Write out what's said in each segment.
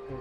Ah,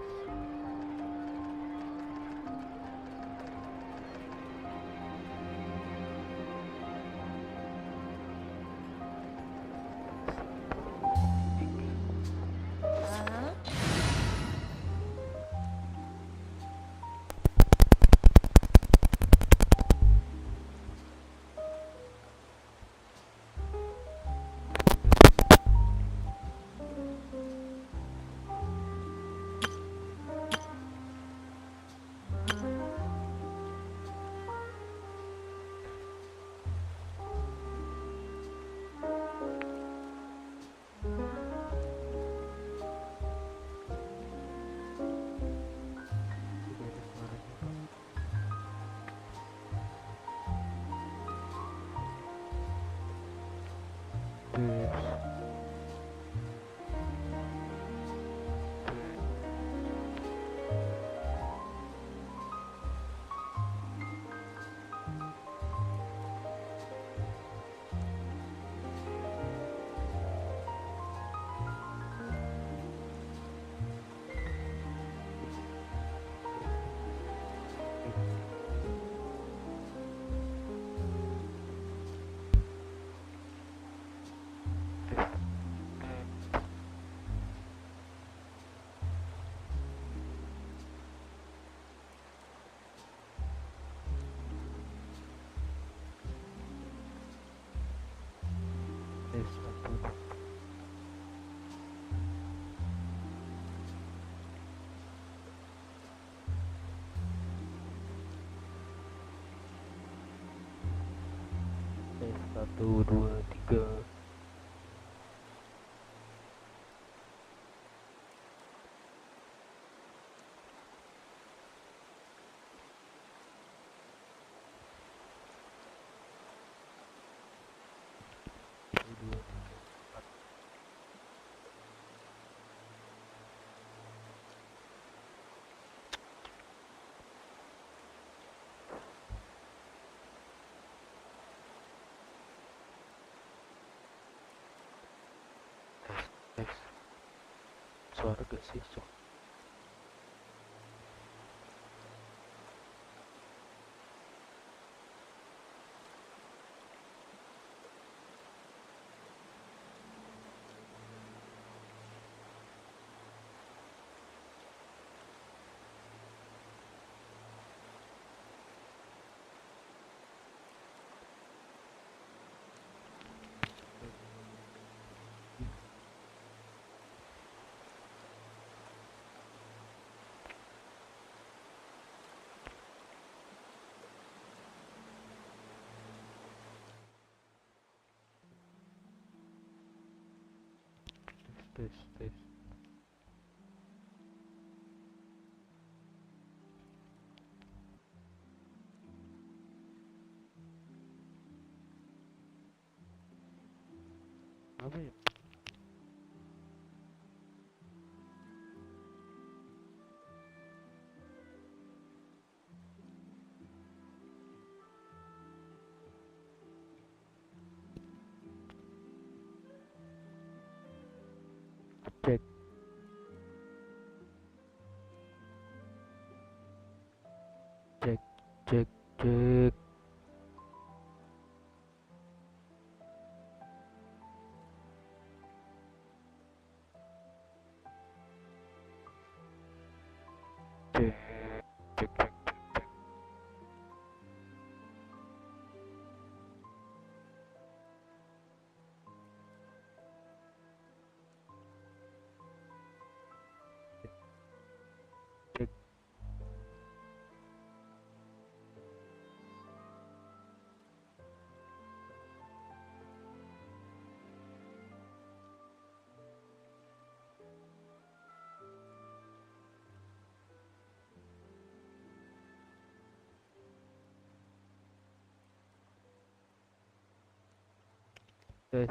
satu dua tiga. Tes, suara gak sih, Cok? Tes. Apa ya? Cek, cek, cek, cek. Cek, cek, cek. Cek. Tes.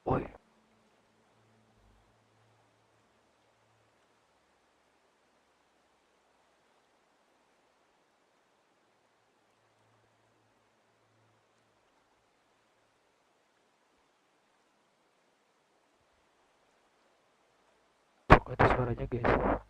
Woi, ada suaranya guys.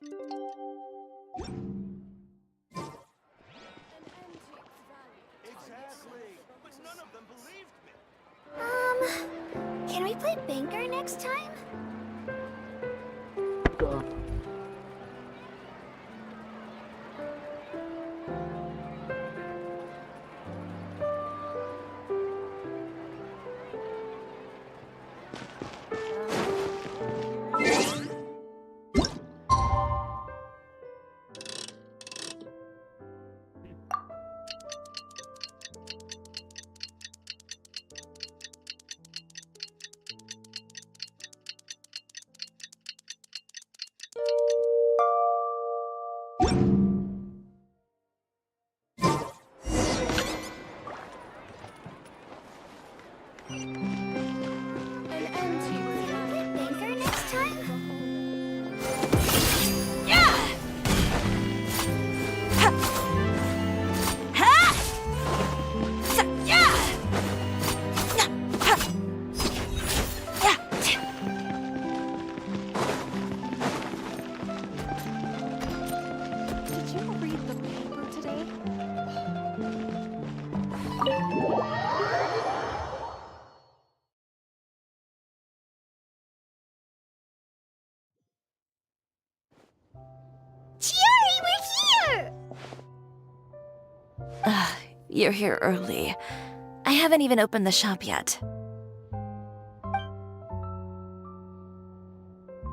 Exactly, but none of them believed me. Can we play Banker next time? Go. Banker next time? Did you read the paper today? Chiori, we're here! You're here early. I haven't even opened the shop yet.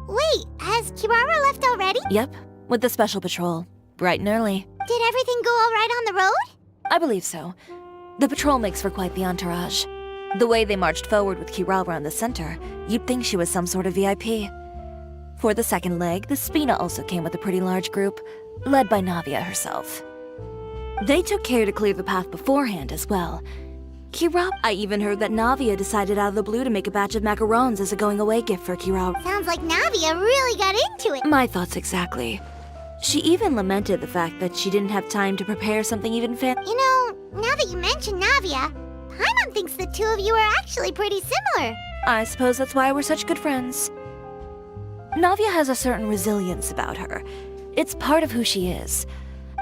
Wait, has Kirara left already? Yep, with the special patrol. Bright and early. Did everything go all right on the road? I believe so. The patrol makes for quite the entourage. The way they marched forward with Kirara in the center, you'd think she was some sort of VIP. For the second leg, the Spina also came with a pretty large group, led by Navia herself. They took care to clear the path beforehand as well. I even heard that Navia decided out of the blue to make a batch of macarons as a going-away gift for Kirara. Sounds like Navia really got into it. My thoughts exactly. She even lamented the fact that she didn't have time to prepare something even You know, now that you mention Navia, Paimon thinks the two of you are actually pretty similar. I suppose that's why we're such good friends. Navia has a certain resilience about her. It's part of who she is.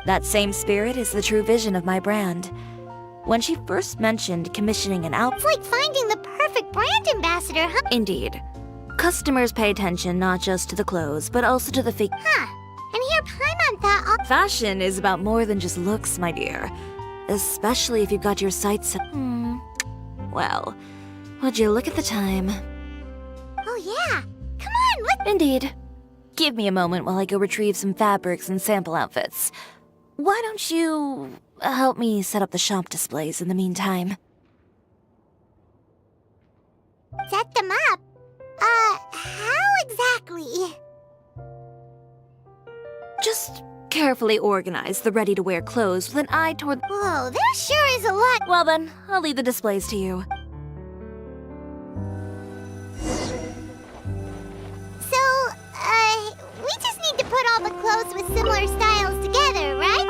That same spirit is the true vision of my brand. When she first mentioned commissioning an It's like finding the perfect brand ambassador, huh? Indeed. Customers pay attention not just to the clothes, but also to the fake. Huh. And here Paimon thought Fashion is about more than just looks, my dear. Especially if you've got your sights set. Well, would you look at the time? Oh yeah. Come on, let's... Indeed. Give me a moment while I go retrieve some fabrics and sample outfits. Why don't you help me set up the shop displays in the meantime? Set them up? How exactly? Just carefully organize the ready-to-wear clothes with an eye toward... Whoa, there sure is a lot. Well then, I'll leave the displays to you. So, we just need to put all the clothes with similar styles together, right?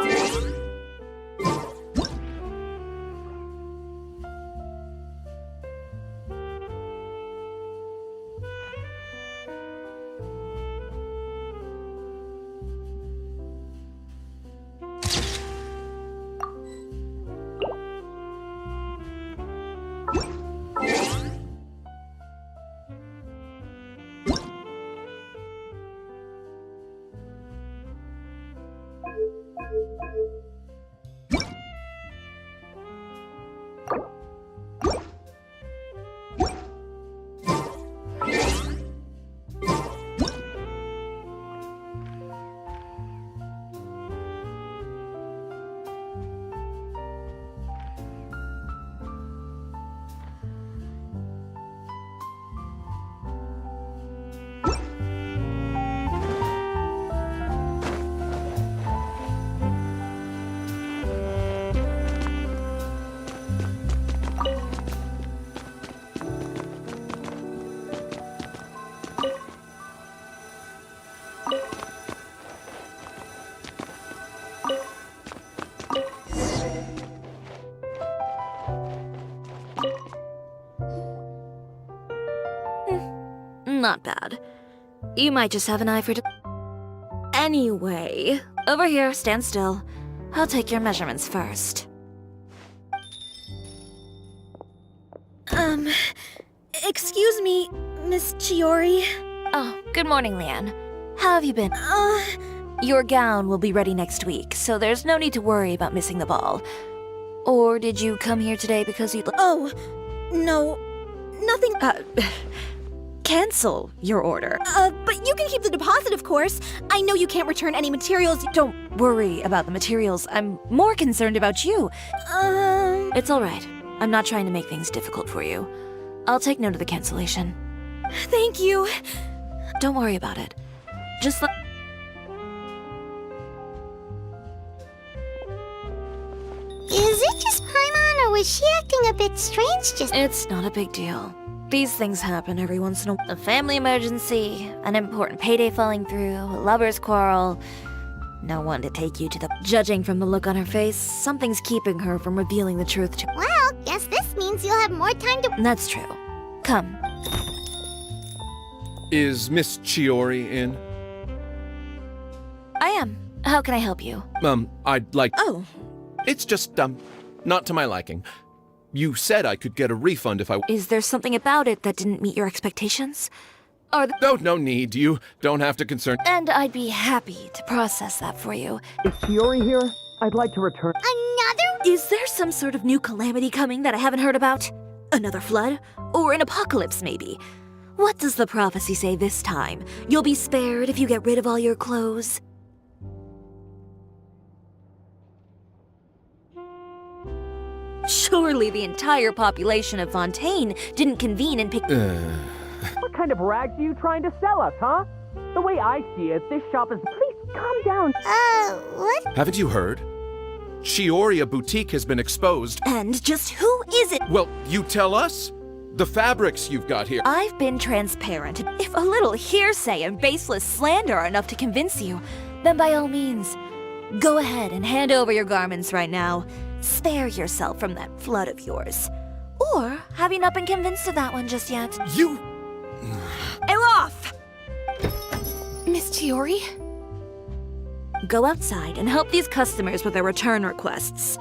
Not bad. You might just have an eye for... Anyway, over here, stand still. I'll take your measurements first. Excuse me, Miss Chiori. Oh, good morning, Leanne. How have you been? Your gown will be ready next week, so there's no need to worry about missing the ball. Or did you come here today because you'd Oh, no, nothing. cancel your order? But you can keep the deposit, of course. I know you can't return any materials. Don't worry about the materials. I'm more concerned about you. It's all right. I'm not trying to make things difficult for you. I'll take note of the cancellation. Thank you. Don't worry about it. Just let... Is it just Paimon, or was she acting a bit strange just... It's not a big deal. These things happen every once in a family emergency, an important payday falling through, a lover's quarrel. No one to take you to the... Judging from the look on her face, something's keeping her from revealing the truth to... Well, guess this means you'll have more time to... That's true. Come. Is Miss Chiori in? I am. How can I help you? I'd like... Oh, It's just, not to my liking. You said I could get a refund if I... Is there something about it that didn't meet your expectations? Are the... Oh, no need. You don't have to concern... And I'd be happy to process that for you. Is Chiori here? I'd like to return. Another... Is there some sort of new calamity coming that I haven't heard about? Another flood? Or an apocalypse, maybe? What does the prophecy say this time? You'll be spared if you get rid of all your clothes? Surely the entire population of Fontaine didn't convene and pick... What kind of rags are you trying to sell us, huh? The way I see it, this shop is... Please calm down. what? Haven't you heard? Chiori boutique has been exposed. And just who is it? Well, you tell us. The fabrics you've got here. I've been transparent. If a little hearsay and baseless slander are enough to convince you, then by all means, go ahead and hand over your garments right now. Spare yourself from that flood of yours. Or have you not been convinced of that one just yet? You... Elof! Miss Chiori? Go outside and help these customers with their return requests.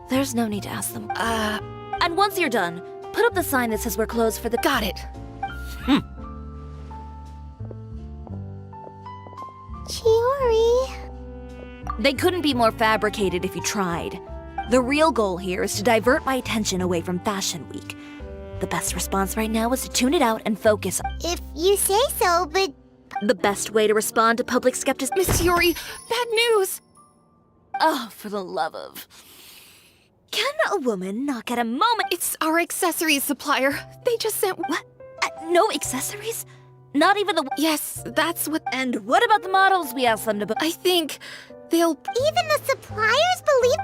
There's no need to ask them. And once you're done, put up the sign that says we're closed for the... Got it. Chiori... They couldn't be more fabricated if you tried. The real goal here is to divert my attention away from Fashion Week. The best response right now is to tune it out and focus. If you say so, but... The best way to respond to public skepticism... Miss Chiori, bad news! Oh, for the love of... Can a woman not get a moment? It's our accessories supplier. They just sent... What? No accessories? Not even the... Yes, that's what... And what about the models we asked them to... I think they'll... Even the suppliers believe...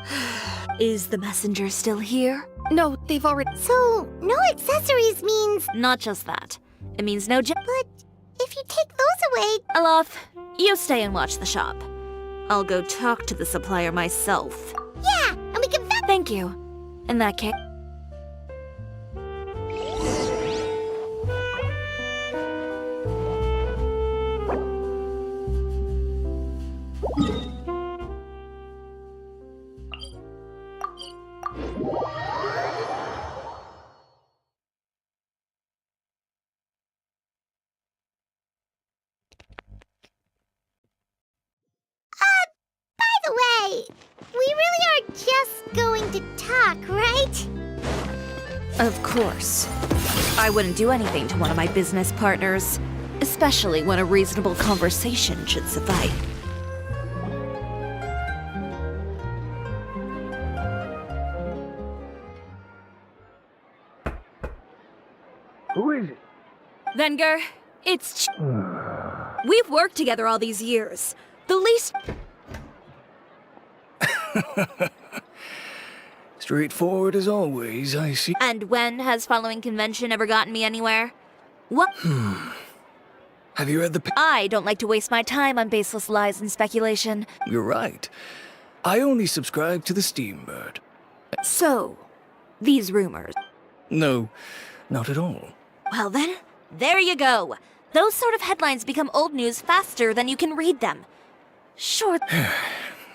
Is the messenger still here? No, they've already... So, no accessories means... Not just that. It means no... But if you take those away... Alof, you stay and watch the shop. I'll go talk to the supplier myself. Yeah, and we can... Thank you. In that case... By the way, we really are just going to talk, right? Of course. I wouldn't do anything to one of my business partners, especially when a reasonable conversation should suffice. Who is it? Venger, it's We've worked together all these years. The least... Straightforward as always, I see. And when has following convention ever gotten me anywhere? What? Have you read the I don't like to waste my time on baseless lies and speculation. You're right. I only subscribe to the Steambird. So, these rumors. No, not at all. Well then, there you go. Those sort of headlines become old news faster than you can read them. Sure.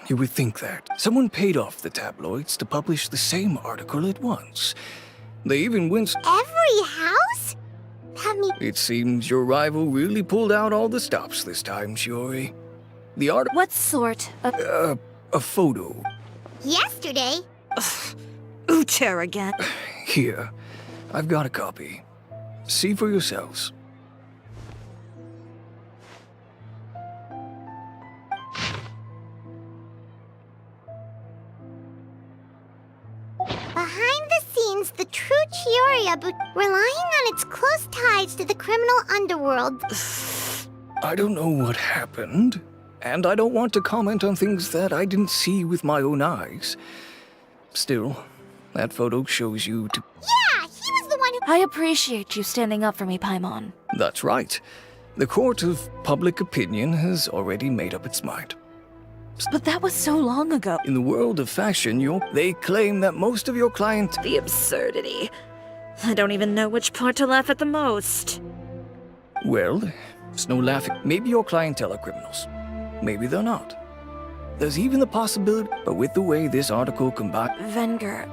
You would think that. Someone paid off the tabloids to publish the same article at once. They even went... Every house? That means It seems your rival really pulled out all the stops this time, Chiori. The article... What sort of A photo. yesterday. Uter again? Here. I've got a copy. See for yourselves. Behind the scenes, the true Chiori, but relying on its close ties to the criminal underworld. I don't know what happened, and I don't want to comment on things that I didn't see with my own eyes. Still, that photo shows you to... Yeah, he was the one who... I appreciate you standing up for me, Paimon. That's right. The court of public opinion has already made up its mind. But that was so long ago. In the world of fashion, they claim that most of your client... The absurdity. I don't even know which part to laugh at the most. Well, it's no laughing. Maybe your clientele are criminals. Maybe they're not. There's even the possibility, but with the way this article combines... Venger,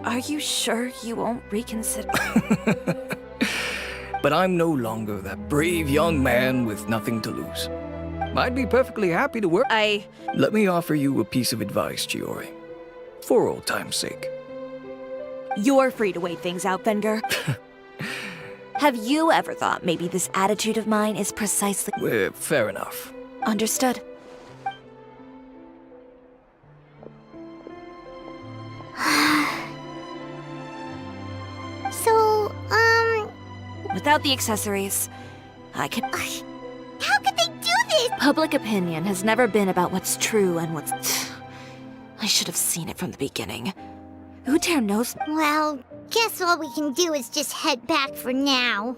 are you sure you won't reconsider? But I'm no longer that brave young man with nothing to lose. I'd be perfectly happy to work... Let me offer you a piece of advice, Chiori. For old time's sake. You're free to wait things out, Venger. Have you ever thought maybe this attitude of mine is precisely... Fair enough. Understood. So, Without the accessories, I can... how could they do this? Public opinion has never been about what's true and what's... I should have seen it from the beginning. Uter knows... Well, guess all we can do is just head back for now.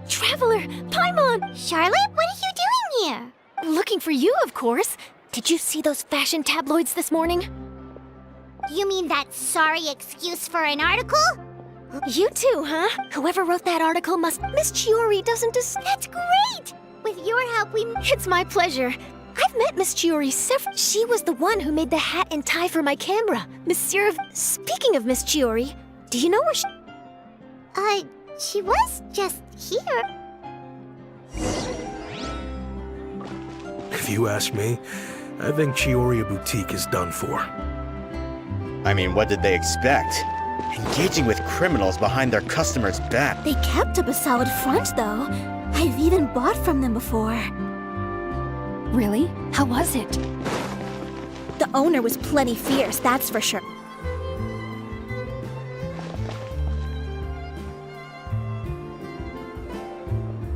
Traveler! Paimon! Charlotte, what are you doing here? Looking for you, of course. Did you see those fashion tabloids this morning? You mean that sorry excuse for an article? You too, huh? Whoever wrote that article must... Miss Chiori doesn't That's great! With your help, we... It's my pleasure. I've met Miss Chiori several... She was the one who made the hat and tie for my camera. Monsieur... Speaking of Miss Chiori, do you know where she... She was just here. If you ask me, I think Chiori Boutique is done for. I mean, what did they expect? Engaging with criminals behind their customers' back. They kept up a solid front, though. I've even bought from them before. Really? How was it? The owner was plenty fierce, that's for sure.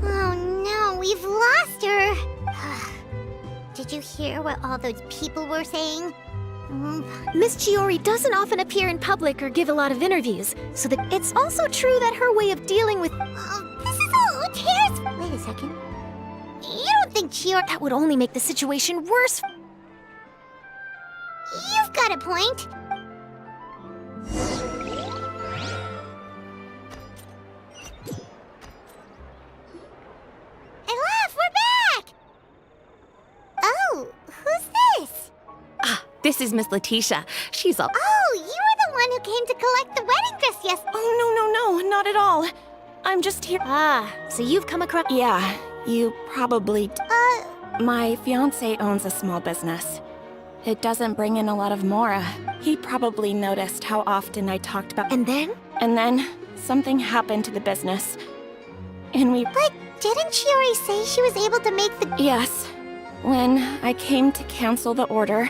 Oh no, we've lost her. Did you hear what all those people were saying? Miss Chiori doesn't often appear in public or give a lot of interviews, so that it's also true that her way of dealing with... Oh, this is all Uter's... Wait a second. You don't think Chiori... That would only make the situation worse. You've got a point. Elaf, we're back! Oh, who's this? This is Miss Letitia. She's all... Oh, you were the one who came to collect the wedding dress yesterday. Oh, no, not at all. I'm just here. So you've come across... Yeah, you probably... My fiancé owns a small business. It doesn't bring in a lot of mora. He probably noticed how often I talked about... And then? And then, something happened to the business. And we... But didn't Chiori say she was able to make the... Yes. When I came to cancel the order,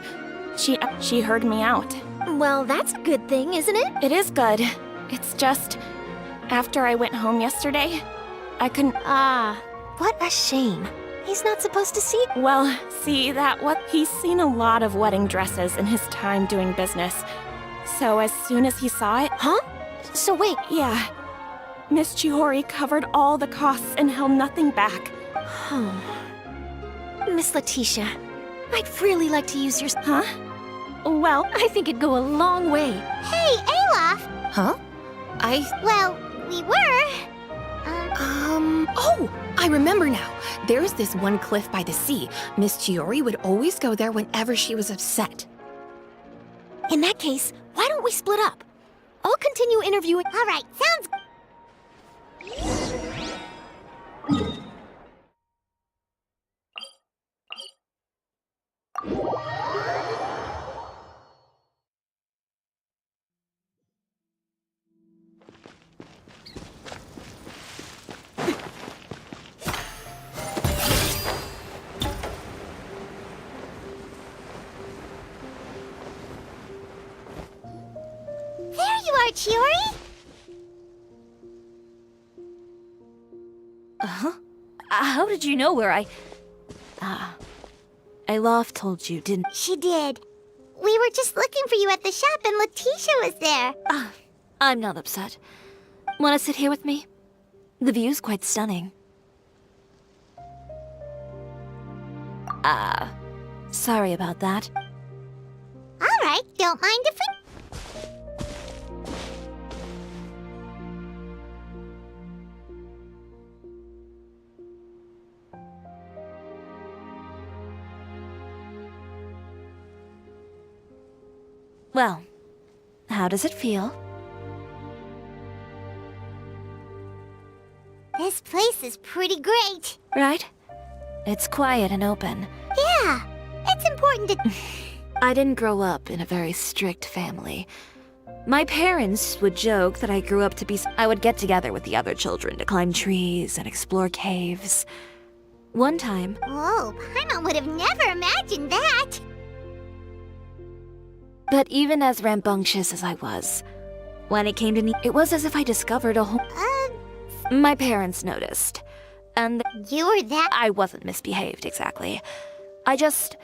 she heard me out. Well, that's a good thing, isn't it? It is good. It's just... After I went home yesterday, I couldn't... What a shame. He's not supposed to see... Well, see, he's seen a lot of wedding dresses in his time doing business. So as soon as he saw it... Huh? So wait... Yeah. Miss Chiori covered all the costs and held nothing back. Miss Letitia, I'd really like to use your... Huh? Well, I think it'd go a long way. Hey, Olaf! Huh? Well, we were. Oh, I remember now. There's this one cliff by the sea. Miss Chiori would always go there whenever she was upset. In that case, why don't we split up? I'll continue interviewing. All right, sounds. There you are, Chiori. How did you know where Aloft told you, didn't... She did. We were just looking for you at the shop and Letitia was there. I'm not upset. Wanna sit here with me? The view's quite stunning. Sorry about that. All right, don't mind if we... Well, how does it feel? This place is pretty great. Right? It's quiet and open. Yeah, it's important to... I didn't grow up in a very strict family. My parents would joke that I grew up to be... I would get together with the other children to climb trees and explore caves. One time... Whoa, Paimon would have never imagined that. But even as rambunctious as I was, when it came to me, it was as if I discovered a whole... My parents noticed. And You were that... I wasn't misbehaved, exactly. I just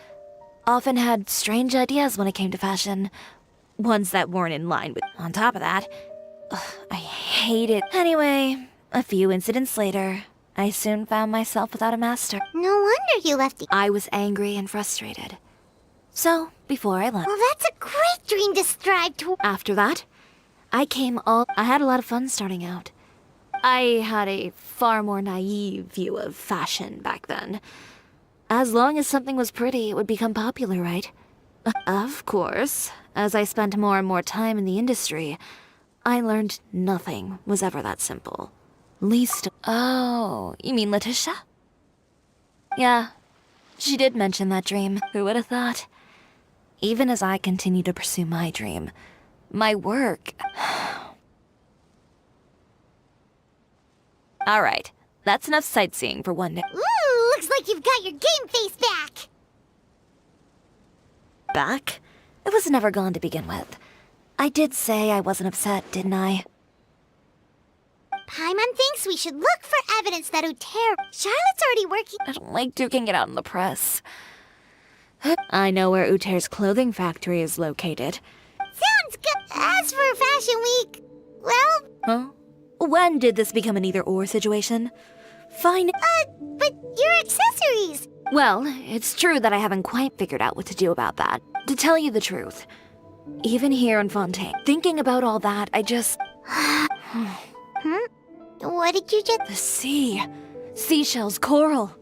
often had strange ideas when it came to fashion. Ones that weren't in line with... On top of that, I hate it. Anyway, a few incidents later, I soon found myself without a master. No wonder you left the... I was angry and frustrated. So, before I left... Well, that's a great dream to strive to... After that, I had a lot of fun starting out. I had a far more naive view of fashion back then. As long as something was pretty, it would become popular, right? Of course, as I spent more and more time in the industry, I learned nothing was ever that simple. Oh, you mean Letitia? Yeah, she did mention that dream. Who would have thought? Even as I continue to pursue my dream, my work... Alright, that's enough sightseeing for one day. Ooh, looks like you've got your game face back. Back? It was never gone to begin with. I did say I wasn't upset, didn't I? Paimon thinks we should look for evidence that Uter... Charlotte's already working... I don't like duking it out in the press. I know where Uter's clothing factory is located. Sounds good. As for Fashion Week, well... Huh? When did this become an either-or situation? Fine. But your accessories... Well, it's true that I haven't quite figured out what to do about that. To tell you the truth, even here in Fontaine, thinking about all that, I just... What did you just... The sea. Seashells, coral.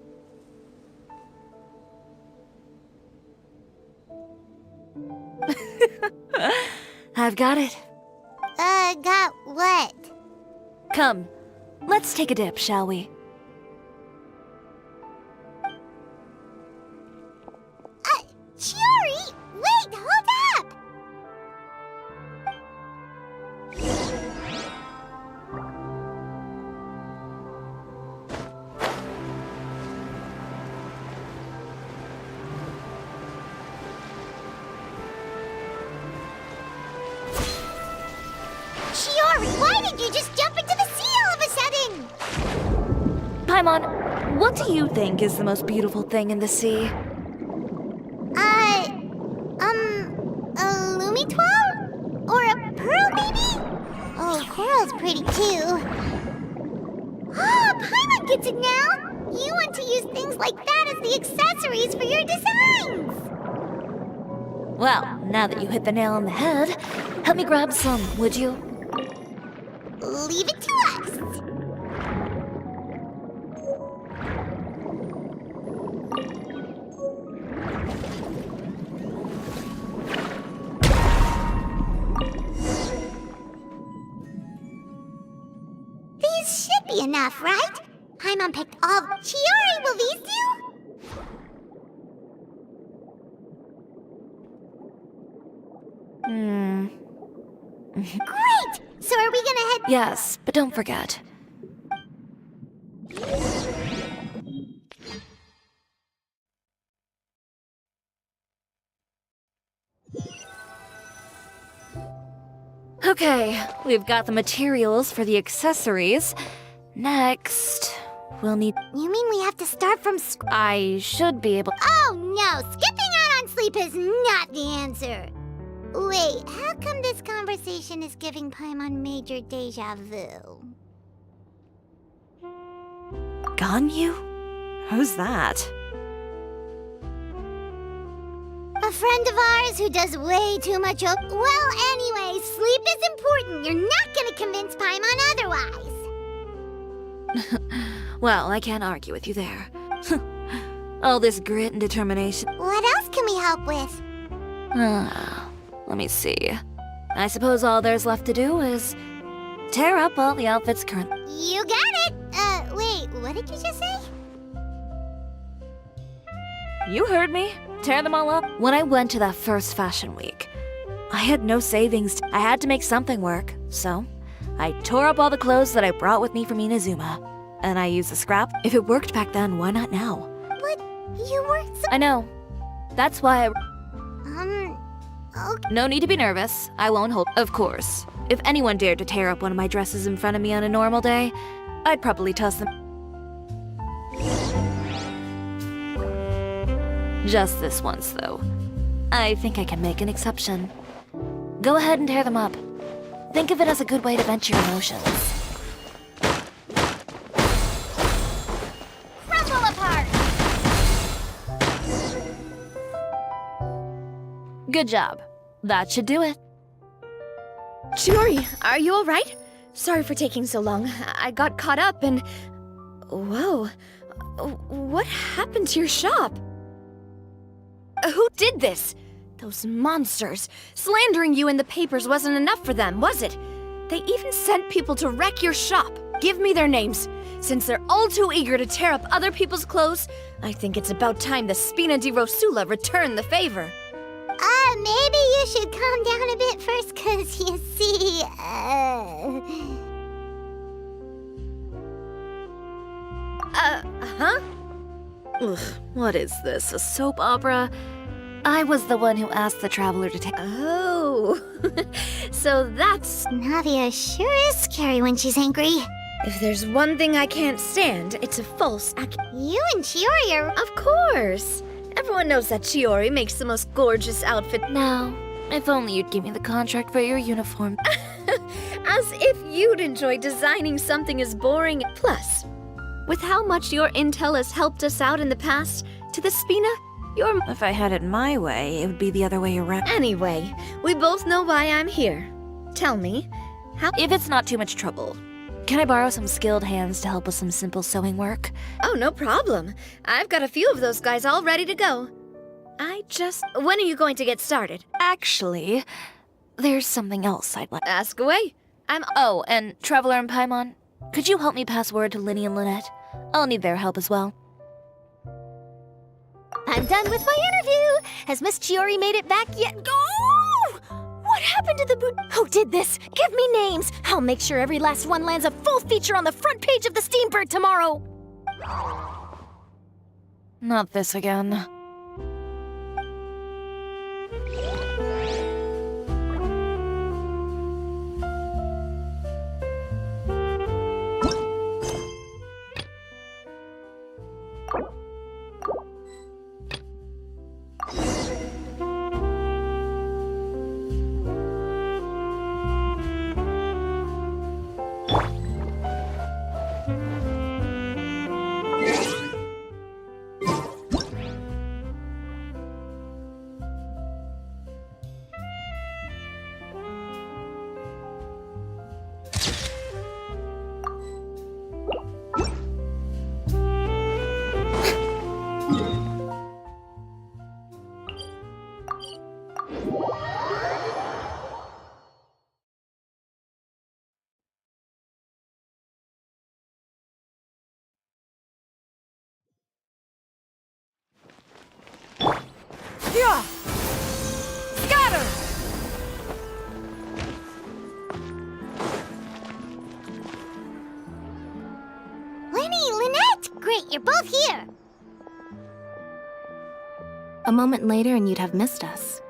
I've got it. Got what? Come, let's take a dip, shall we? Chiori! Wait, hold up! Chiori, why did you just jump into the sea all of a sudden? Paimon, what do you think is the most beautiful thing in the sea? A Lumitwell? Or a pearl, maybe? Oh, coral's pretty too. Ah, Paimon gets it now! You want to use things like that as the accessories for your designs! Well, now that you hit the nail on the head, help me grab some, would you? Leave it to us. These should be enough, right? Paimon picked all. Chiori, will these do? Great! So are we gonna head? Yes, but don't forget. Okay, we've got the materials for the accessories. Next, we'll need... You mean we have to start from scratch? I should be able... Oh no, skipping out on sleep is not the answer. Wait, how come this conversation is giving Paimon major deja vu? Ganyu? Who's that? A friend of ours who does way too much Well, anyway, sleep is important. You're not gonna convince Paimon otherwise. Well, I can't argue with you there. All this grit and determination. What else can we help with? Let me see. I suppose all there's left to do is tear up all the outfits current. You got it! Wait, what did you just say? You heard me. Tear them all up. When I went to that first fashion week, I had no savings. I had to make something work, so I tore up all the clothes that I brought with me from Inazuma. And I used the scrap. If it worked back then, why not now? But you weren't I know. That's why I... Okay. No need to be nervous. I won't hold... Of course. If anyone dared to tear up one of my dresses in front of me on a normal day, I'd probably toss them... Just this once, though. I think I can make an exception. Go ahead and tear them up. Think of it as a good way to vent your emotions. Crumble apart! Good job. That should do it. Chiori, are you alright? Sorry for taking so long. I got caught up and... Whoa. What happened to your shop? Who did this? Those monsters. Slandering you in the papers wasn't enough for them, was it? They even sent people to wreck your shop. Give me their names. Since they're all too eager to tear up other people's clothes, I think it's about time the Spina di Rosula return the favor. Maybe you should calm down a bit first, cause you see, Huh? Ugh, what is this, a soap opera? I was the one who asked the traveler to take... Oh, so that's... Navia sure is scary when she's angry. If there's one thing I can't stand, it's a false You and Chiori are... Of course! Everyone knows that Chiori makes the most gorgeous outfit. Now, if only you'd give me the contract for your uniform. As if you'd enjoy designing something as boring. Plus, with how much your intel has helped us out in the past, to the Spina, you're... If I had it my way, it would be the other way around. Anyway, we both know why I'm here. Tell me, how... If it's not too much trouble, can I borrow some skilled hands to help with some simple sewing work? Oh, no problem. I've got a few of those guys all ready to go. When are you going to get started? Actually, there's something else I'd like... Ask away. Oh, and Traveler and Paimon, could you help me pass word to Linny and Lynette? I'll need their help as well. I'm done with my interview. Has Miss Chiori made it back yet? Oh! What happened to the boot? Who did this? Give me names. I'll make sure every last one lands a full feature on the front page of the Steambird tomorrow. Not this again. Yeah! Scatter! Lenny, Lynette! Great, you're both here! A moment later and you'd have missed us.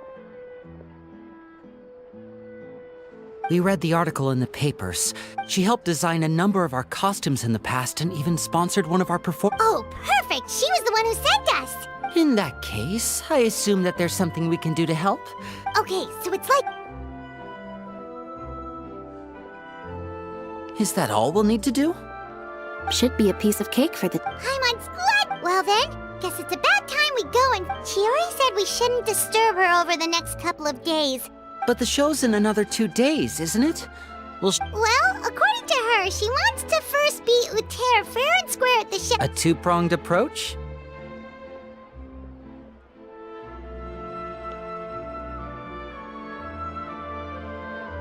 We read the article in the papers. She helped design a number of our costumes in the past and even sponsored one of our Oh, perfect! She was the one who sent us! In that case, I assume that there's something we can do to help? Okay, so it's like... Is that all we'll need to do? Should be a piece of cake for the... Paimon Squad! Well then, guess it's about time we go and... Chiori said we shouldn't disturb her over the next couple of days. But the show's in another 2 days, isn't it? Well, according to her, she wants to first beat Uter fair and square at the show. A two-pronged approach?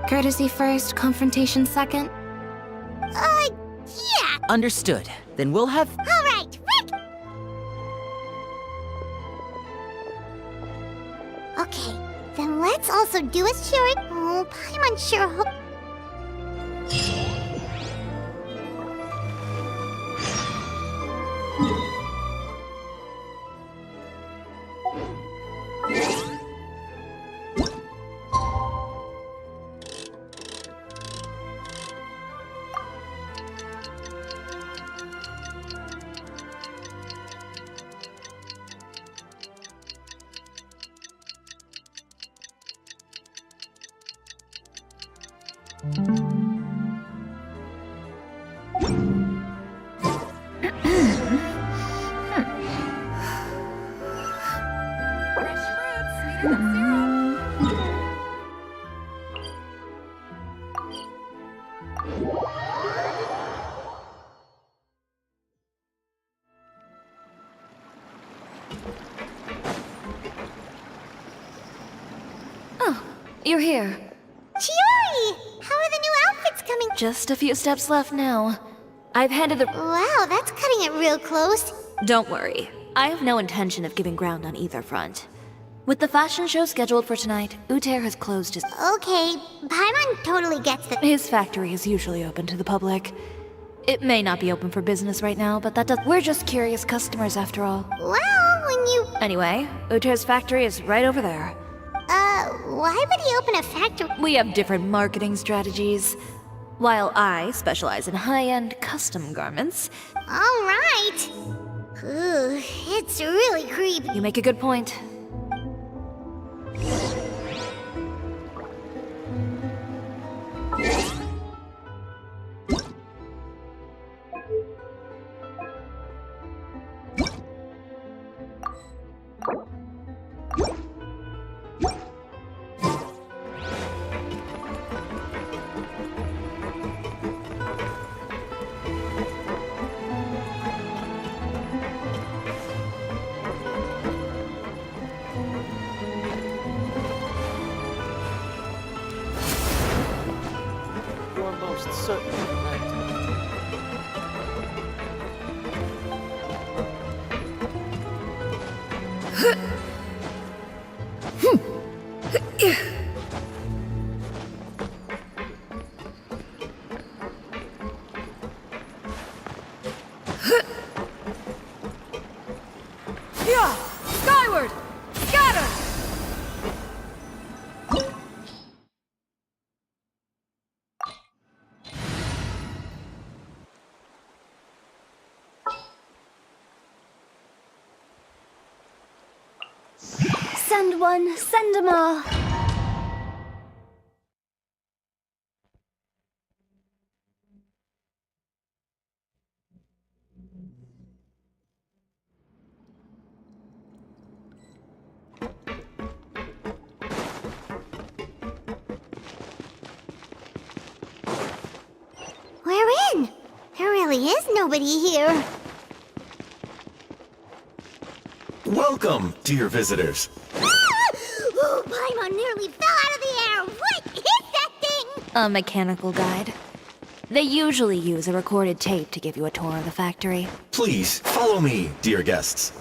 Courtesy first, confrontation second? Yeah! Understood. Then we'll have... Alright, Rick! Okay, then let's also do as Chiori... Oh, Paimon sure hope... You're here. Chiori! How are the new outfits coming? Just a few steps left now. I've handed the... Wow, that's cutting it real close. Don't worry. I have no intention of giving ground on either front. With the fashion show scheduled for tonight, Uter has closed his... Okay, Paimon totally gets that. His factory is usually open to the public. It may not be open for business right now, but that does... We're just curious customers after all. Well, when you... Anyway, Uter's factory is right over there. Why would he open a factory? We have different marketing strategies. While I specialize in high-end custom garments... Alright. Ooh, it's really creepy. You make a good point. Skyward! Scatter! Send one, send them all. We're in. There really is nobody here. Welcome, dear visitors. Oh, Paimon, phone nearly fell out of the air. What is that thing? A mechanical guide. They usually use a recorded tape to give you a tour of the factory. Please, follow me, dear guests.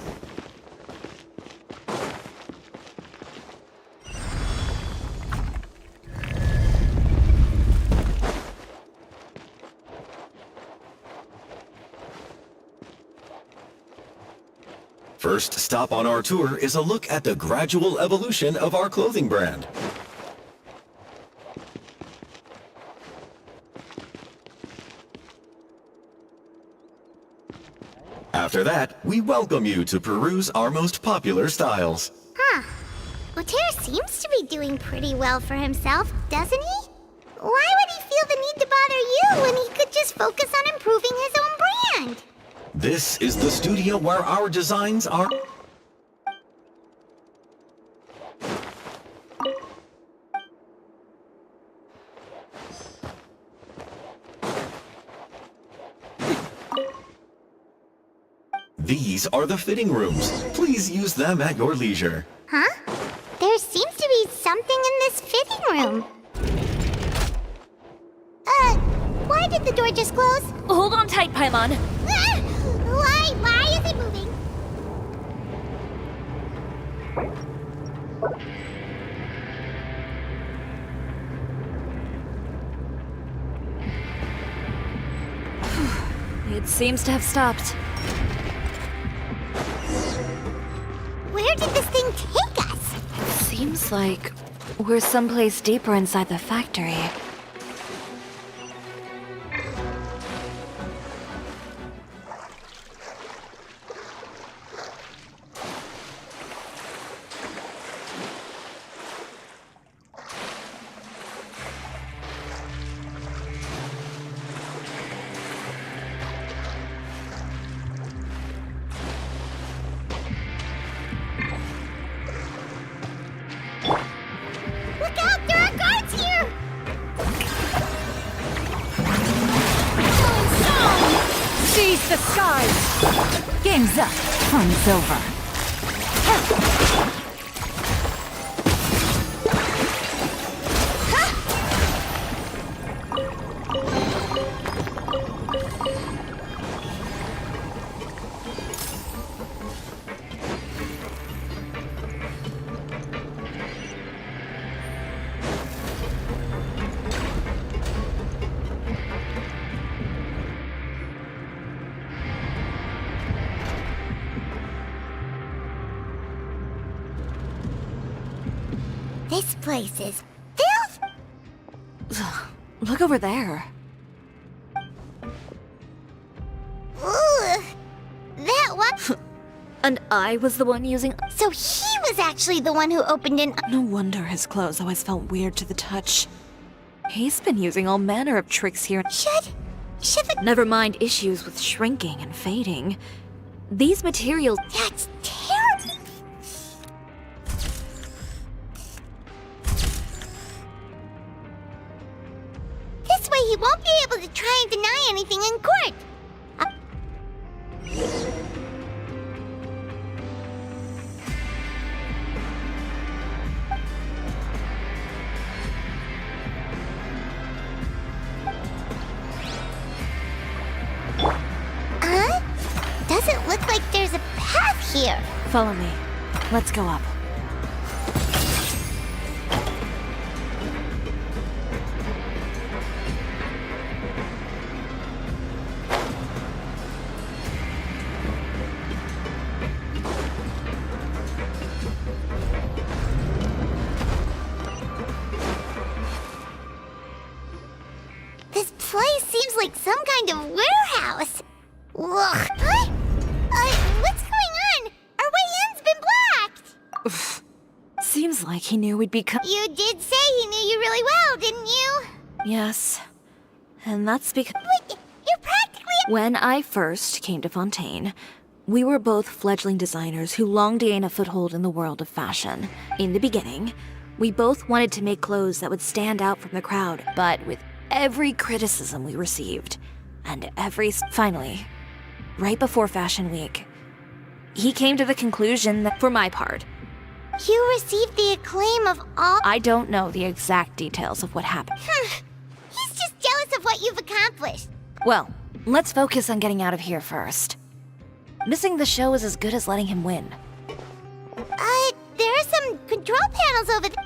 First stop on our tour is a look at the gradual evolution of our clothing brand. After that, we welcome you to peruse our most popular styles. Huh. Otero seems to be doing pretty well for himself, doesn't he? Why would he feel the need to bother you when he could just focus on improving his own brand? This is the studio where our designs are... These are the fitting rooms. Please use them at your leisure. Huh? There seems to be something in this fitting room. Why did the door just close? Hold on tight, Paimon. Ah! Why is it moving? It seems to have stopped. Where did this thing take us? Seems like we're someplace deeper inside the factory. Look out! There are guards here! Seize the skies! Game's up. Fun's over. This place is filled. Look over there. Ooh, that one. And I was the one using... So he was actually the one who opened an. No wonder his clothes always felt weird to the touch. He's been using all manner of tricks here. Should the. Never mind issues with shrinking and fading. These materials... That's terrible. This way he won't be able to try and deny anything in court. Doesn't look like there's a path here. Follow me. Let's go up. This place seems like some kind of warehouse. Ugh. Huh? What's going on? Our way in's been blocked. Seems like he knew we'd be You did say he knew you really well, didn't you? Yes. And that's because... Wait, you're practically... When I first came to Fontaine, we were both fledgling designers who longed to gain a foothold in the world of fashion. In the beginning, we both wanted to make clothes that would stand out from the crowd, but with every criticism we received, and finally, right before Fashion Week, he came to the conclusion that, for my part, You received the acclaim of all. I don't know the exact details of what happened. He's just jealous of what you've accomplished. Well, let's focus on getting out of here first. Missing the show is as good as letting him win. There are some control panels over there.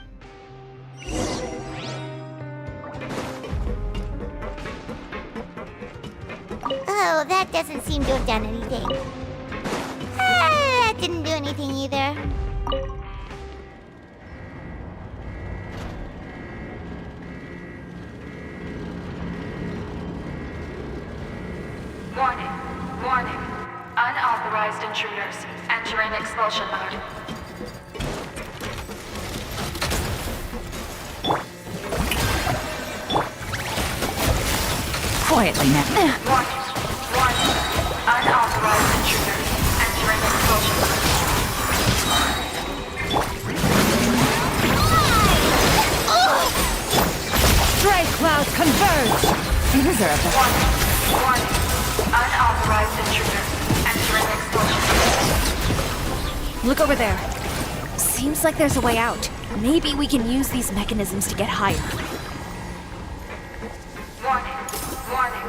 Oh, that doesn't seem to have done anything. That didn't do anything either. Warning. Warning. Unauthorized intruders entering expulsion mode. Quietly now. Warning. Warning. Unauthorized intruders entering expulsion mode. Stray clouds converge! You deserve it. Warning. Warning. Unauthorized intruders entering expulsion mode. Look over there. Seems like there's a way out. Maybe we can use these mechanisms to get higher. Warning. Warning.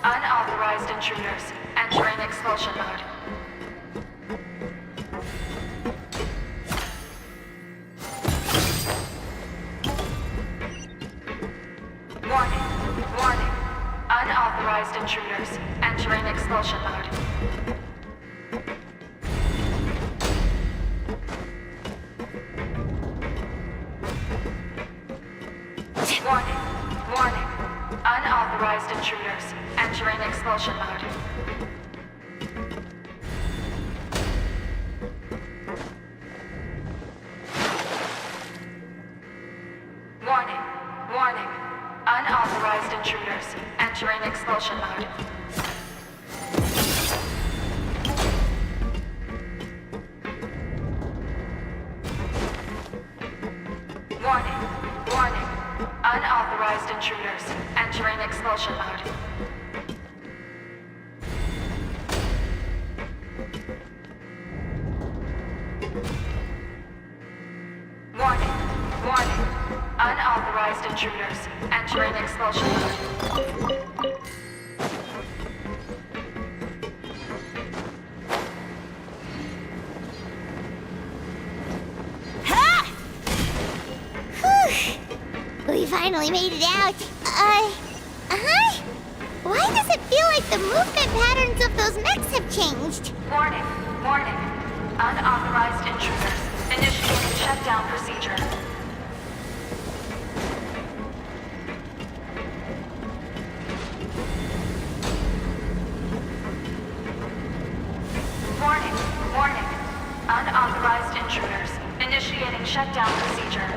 Unauthorized intruders entering expulsion mode. Warning. Warning. Unauthorized intruders entering expulsion mode. Warning. Warning. Unauthorized intruders entering expulsion mode. Warning. Warning. Unauthorized intruders entering expulsion mode. Warning. Warning. Unauthorized intruders entering expulsion mode. Warning. Warning. Unauthorized intruders entering expulsion mode. We finally made it out. Why does it feel like the movement patterns of those mechs have changed? Warning. Warning. Unauthorized intruders initiating shutdown procedure. Warning. Warning. Unauthorized intruders initiating shutdown procedure.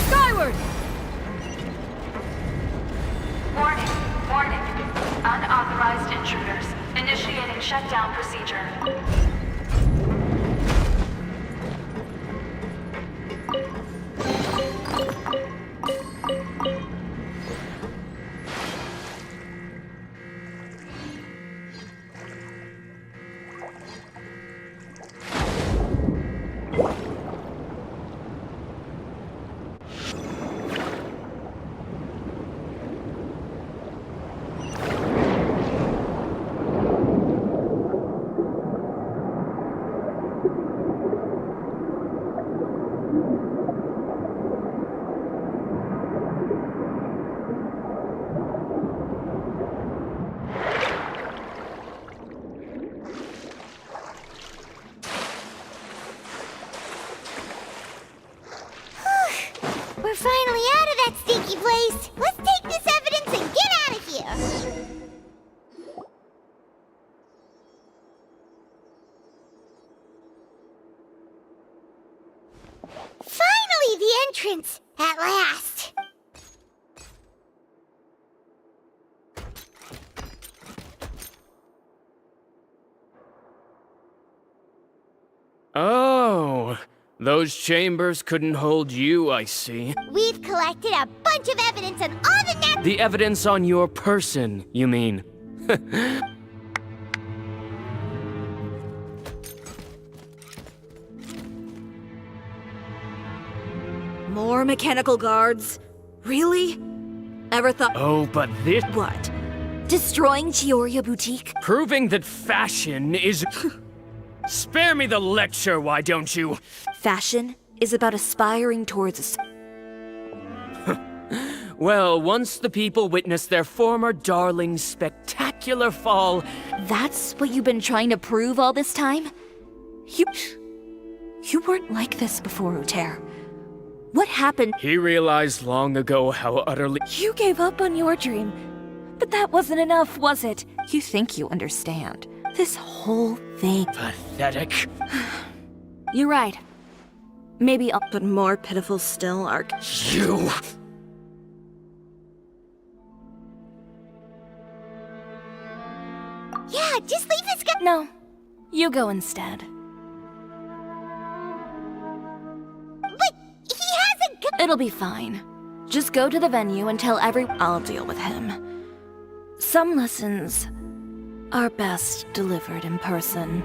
Skyward! Warning. Warning. Unauthorized intruders initiating shutdown procedure. We're finally out of that stinky place. Let's take this evidence and get out of here. Finally, the entrance! At last! Oh, Those chambers couldn't hold you, I see. We've collected a bunch of evidence on all the The evidence on your person, you mean? More mechanical guards? Really? Ever thought— Oh, but this— What? Destroying Chiori Boutique? Proving that fashion is— Spare me the lecture, why don't you? Fashion is about aspiring towards a— Well, once the people witness their former darling's spectacular fall— That's what you've been trying to prove all this time? You weren't like this before, Uter. What happened? He realized long ago how utterly— You gave up on your dream. But that wasn't enough, was it? You think you understand. This whole thing— Pathetic. You're right. Maybe I'll— But more pitiful still are— You! Yeah, just leave this guy— No. You go instead. But he hasn't— It'll be fine. Just go to the venue and tell I'll deal with him. Some lessons are best delivered in person.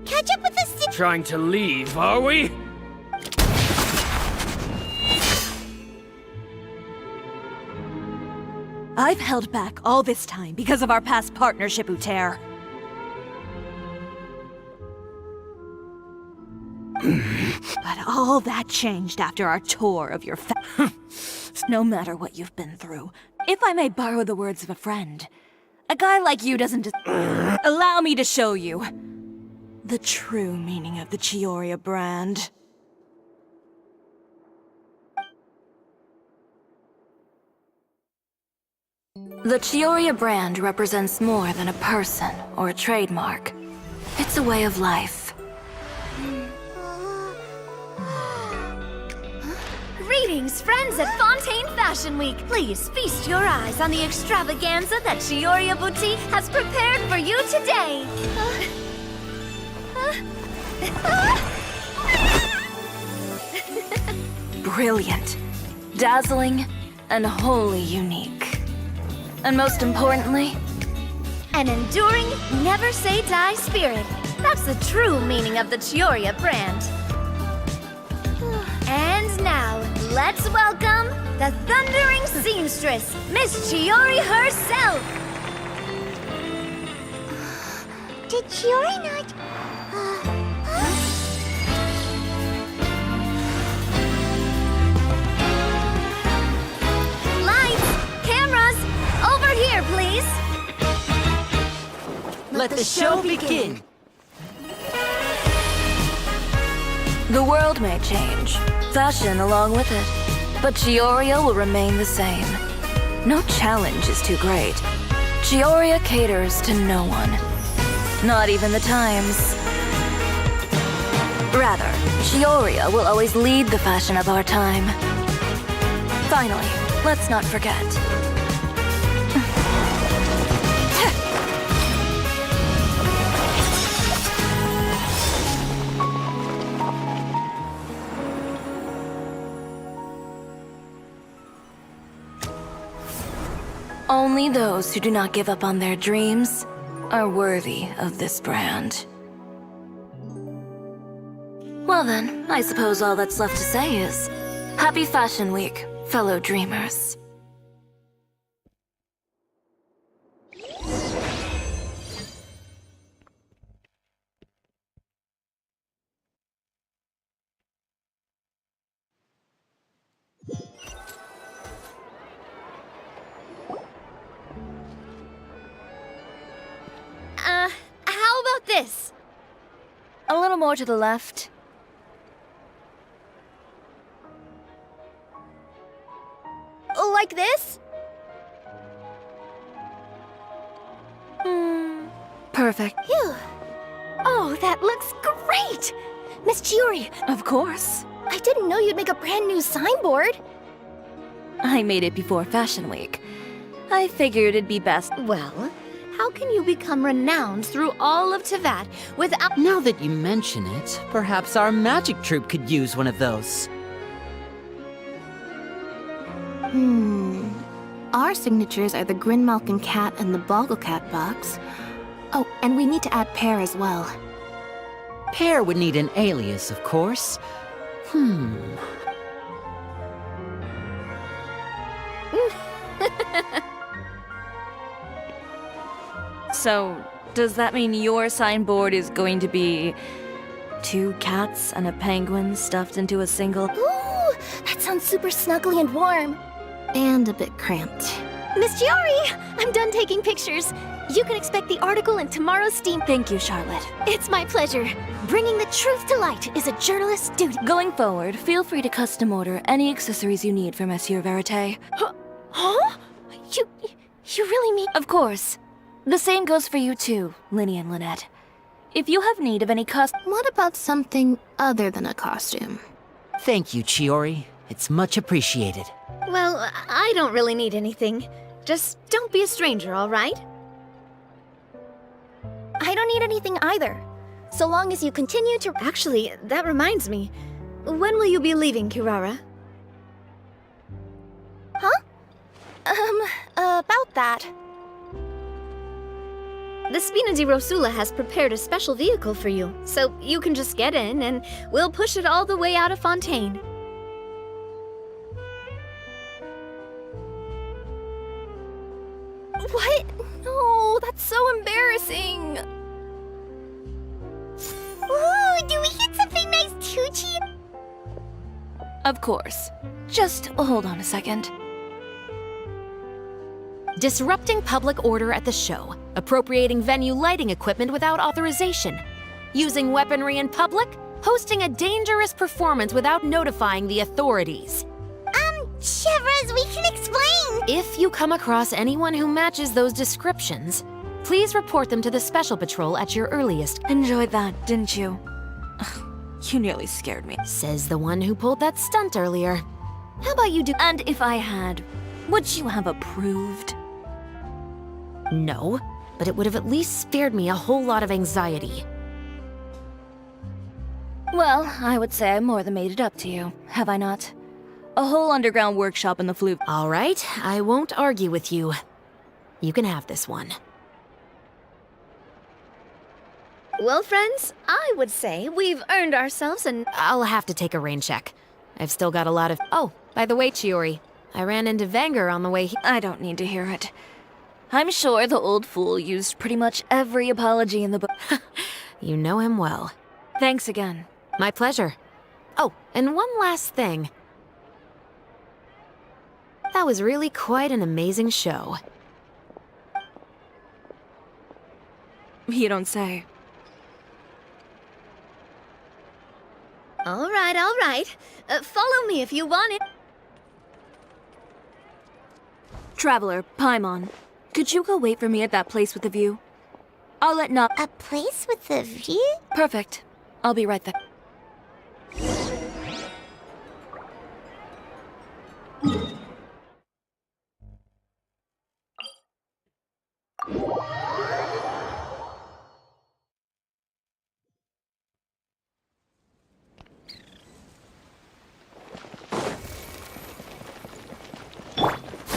Catch up with us— Trying to leave, are we? I've held back all this time because of our past partnership, Uter. But all that changed after our tour of your No matter what you've been through, if I may borrow the words of a friend, a guy like you doesn't just— Allow me to show you the true meaning of the Chiori brand. The Chiori brand represents more than a person or a trademark. It's a way of life. Greetings, friends at Fontaine Fashion Week. Please feast your eyes on the extravaganza that Chiori Boutique has prepared for you today. Brilliant, dazzling, and wholly unique. And most importantly, an enduring, never-say-die spirit. That's the true meaning of the Chiori brand. And now, let's welcome the thundering seamstress, Miss Chiori herself! Did Chiori not— Lights! Cameras! Over here, please! Let the show begin! the world may change, fashion along with it, but Chiori will remain the same. No challenge is too great. Chiori caters to no one, not even the times. Rather, Chiori will always lead the fashion of our time. Finally, let's not forget. Only those who do not give up on their dreams are worthy of this brand. Well then, I suppose all that's left to say is, Happy Fashion Week, fellow dreamers. How about this? A little more to the left. Like this? Perfect. Phew. Oh, that looks great! Miss Chiori, Of course. I didn't know you'd make a brand new signboard. I made it before Fashion Week. I figured it'd be best. Well, How can you become renowned through all of Teyvat without— Now that you mention it, perhaps our magic troupe could use one of those. Our signatures are the Grinmalkin cat and the Bogglecat box. Oh, and we need to add Pear as well. Pear would need an alias, of course. So, does that mean your signboard is going to be 2 cats and a penguin stuffed into a single— Ooh, that sounds super snuggly and warm. And a bit cramped. Miss Chiori, I'm done taking pictures. You can expect the article in tomorrow's Steam. Thank you, Charlotte. It's my pleasure. Bringing the truth to light is a journalist's duty. Going forward, feel free to custom order any accessories you need for Monsieur Verite. Huh? You really mean— Of course. The same goes for you too, Linny and Lynette. If you have need of any What about something other than a costume? Thank you, Chiori. It's much appreciated. Well, I don't really need anything. Just don't be a stranger, all right? I don't need anything either. So long as you continue to— Actually, that reminds me. When will you be leaving, Kirara? About that. The Spina di Rosula has prepared a special vehicle for you, so you can just get in and we'll push it all the way out of Fontaine. What? No, that's so embarrassing. Ooh, do we get something nice too, Chi? Of course. Just hold on a second. Disrupting public order at the show, appropriating venue lighting equipment without authorization, using weaponry in public, hosting a dangerous performance without notifying the authorities. Chevras, we can explain! If you come across anyone who matches those descriptions, please report them to the Special Patrol at your earliest. Enjoyed that, didn't you? You nearly scared me. Says the one who pulled that stunt earlier. How about you do— And if I had, would you have approved? No, but it would have at least spared me a whole lot of anxiety. Well, I would say I more than made it up to you, have I not? A whole underground workshop in the Fleuve. All right, I won't argue with you. You can have this one. Well, friends, I would say we've earned ourselves an— I'll have to take a rain check. I've still got a lot of— Oh, by the way, Chiori, I ran into Vanger on the way I don't need to hear it. I'm sure the old fool used pretty much every apology in the book. You know him well. Thanks again. My pleasure. Oh, and one last thing. That was really quite an amazing show. You don't say. All right. Follow me if you want it. Traveler, Paimon, could you go wait for me at that place with the view? I'll let Not— A place with a view? Perfect. I'll be right there.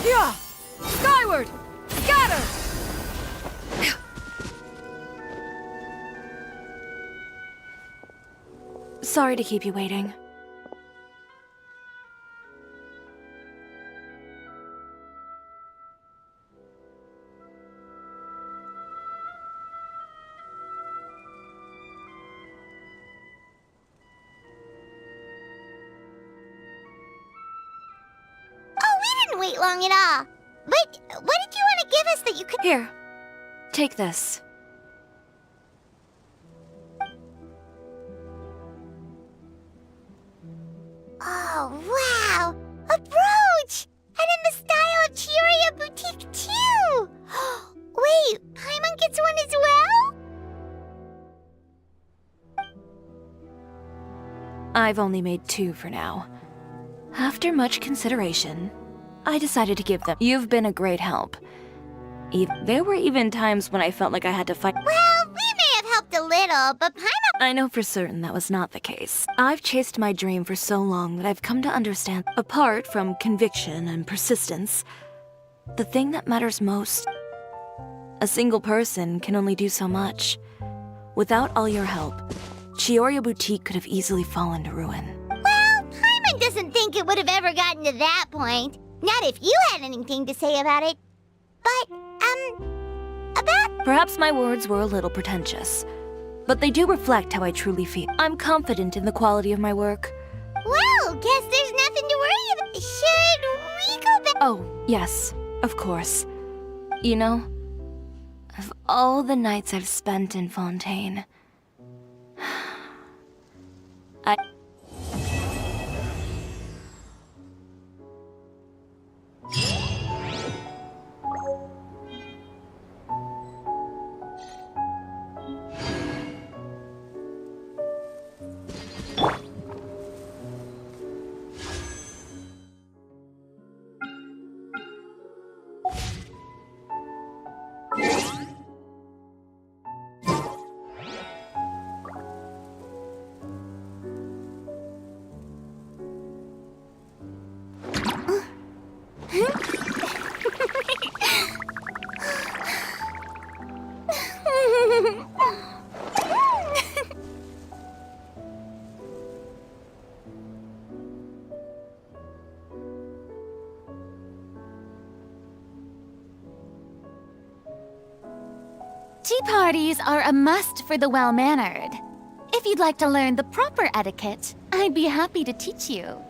Yeah! Skyward! Scatter! Sorry to keep you waiting. Wait long at all. But what did you want to give us that you could— Here, take this. Oh, wow! A brooch! And in the style of Chiori Boutique, too! Wait, Paimon gets one as well? I've only made 2 for now. After much consideration, I decided to give them— You've been a great help. There were even times when I felt like I had to fight. Well, we may have helped a little, but Paimon... I know for certain that was not the case. I've chased my dream for so long that I've come to understand, apart from conviction and persistence, the thing that matters most. A single person can only do so much. Without all your help, Chiori Boutique could have easily fallen to ruin. Well, Paimon doesn't think it would have ever gotten to that point. Not if you had anything to say about it. But, about... Perhaps my words were a little pretentious, but they do reflect how I truly feel. I'm confident in the quality of my work. Well, guess there's nothing to worry about. Should we go back? Oh, yes, of course. You know, of all the nights I've spent in Fontaine, Tea parties are a must for the well-mannered. If you'd like to learn the proper etiquette, I'd be happy to teach you.